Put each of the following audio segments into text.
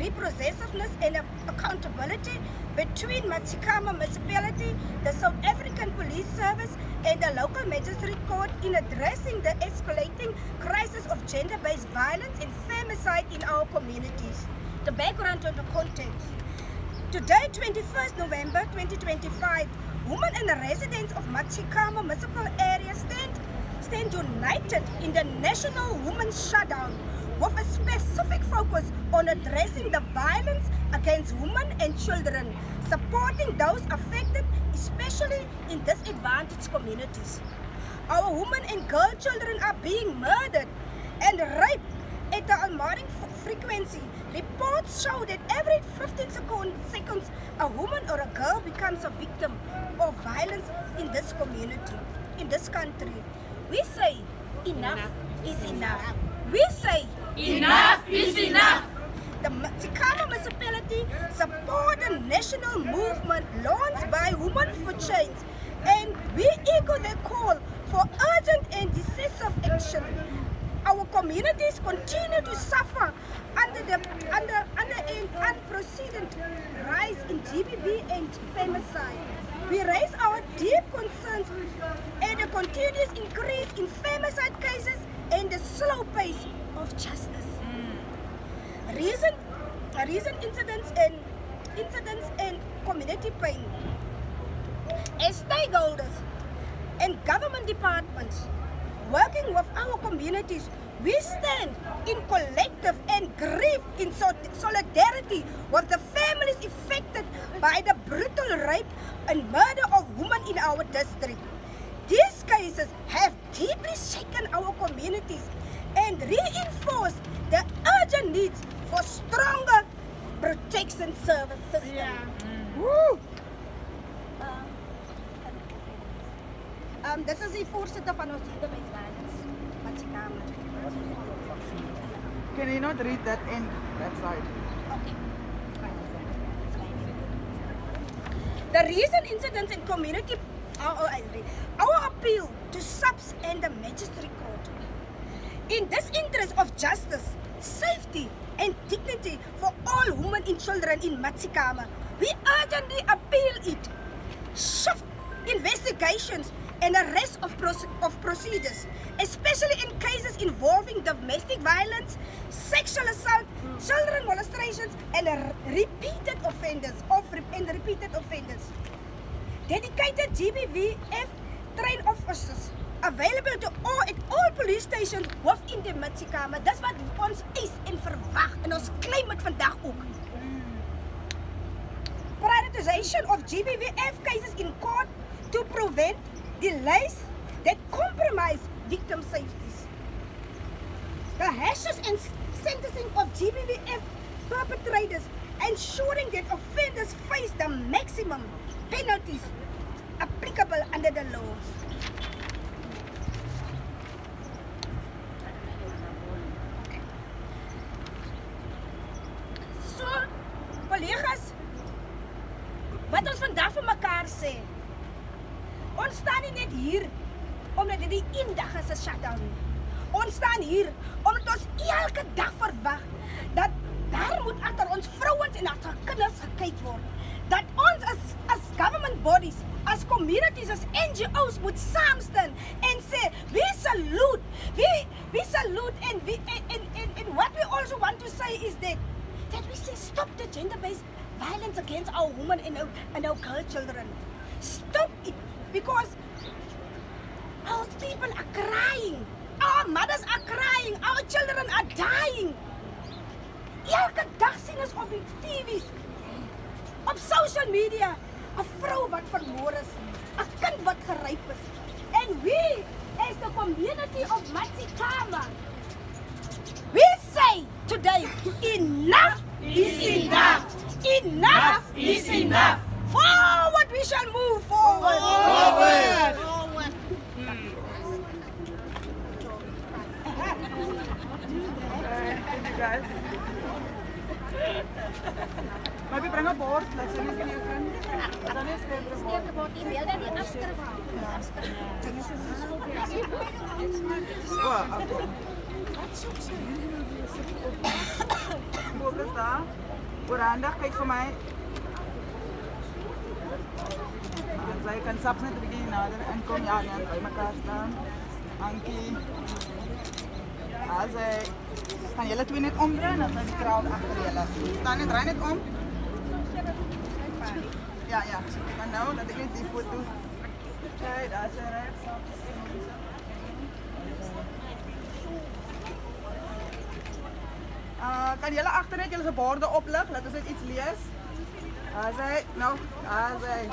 repossessiveness and accountability between Matsikama Municipality, the South African Police Service and the local magistrate court in addressing the escalating crisis of gender-based violence and femicide in our communities. The background and the context. Today, 21st November 2025, women and the residents of Matsikama municipal area stand united in the National Women's Shutdown with a specific focus on addressing the violence against women and children, supporting those affected, especially in disadvantaged communities. Our women and girl children are being murdered and raped at an alarming frequency. Reports show that every 15 seconds a woman or a girl becomes a victim of violence in this community, in this country. We say enough is enough. We say enough is enough. The Matsikama Municipality supports the national movement launched by Women for Change, and we echo the call for urgent and decisive action. Our communities continue to suffer under an unprecedented rise in GBV and femicide. We raise our deep concerns at the continuous increase in femicide cases and the slow pace of justice. Recent incidents and community pain. As stakeholders and government departments working with our communities, we stand in collective and grief in solidarity with the families affected by the brutal rape and murder of women in our district. These cases have deeply shaken our communities and reinforced the urgent needs for stronger protection service system. Yeah. Woo! Dit is die voorzitter van ons gender-based violence, Matsikama. Can you not read that end, that side? Okay. The recent incidents in community, our appeal to SAPS and the magistrate court. In this interest of justice, safety and dignity for all women and children in Matsikama, we urgently appeal it. Shift investigations and arrest of procedures, especially in cases involving domestic violence, sexual assault, children molestations, and repeated offenders. Dedicated GBVF trained officers available to at all police stations within the Matsikama. Dis wat ons eis en verwag en ons claim dit vandag ook. Prioritization of GBVF cases in court to prevent delays that compromise victim safety. The hashes and sentencing of GBVF perpetrators, ensuring that offenders face the maximum penalties applicable under the law. So, collega's, wat ons vandag vir mekaar sê, ons staan nie net hier omdat dit die eendag is 'n shutdown nie. Ons staan hier omdat ons elke dag verwag dat daar moet agter ons vrouens en agter kinders gekyk word. Dat ons as government bodies, as communities, as NGOs moet saamstaan en sê, we salute and what we also want to say is that we say stop the gender-based violence against our women and our girl children. Stop it. Because our people are crying, our mothers are crying, our children are dying. Elke dag sien ons op die TV's, op social media, 'n vrou wat vermoor is, 'n kind wat geryp is. And we, as the community of Matsikama, we say today, enough is enough. Enough is enough. Forward we shall move forward. Forward. Thank you guys. Maybe bring a board, let's see if you can. Dan is het een board. Oh, okay. Board is daar. Oorhandig, kijk voor mij. Zij kan saps net een beetje nader en kom ja, ja, bij elkaar staan. Ankie. Ja, zij gaan jullie twee net omdraaien, dan zijn die crowd achter jullie. Staan net, draai net om. Ja, ja. Maar nou, dat ik niet die voet doe. Kijk, daar is een rechts. Kan jullie achteruit jullie borden opleggen? Laten we iets lezen. Daar zij, nou, daar zij.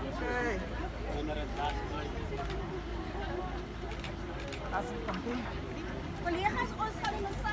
Oké. Collega's, ons gaan in een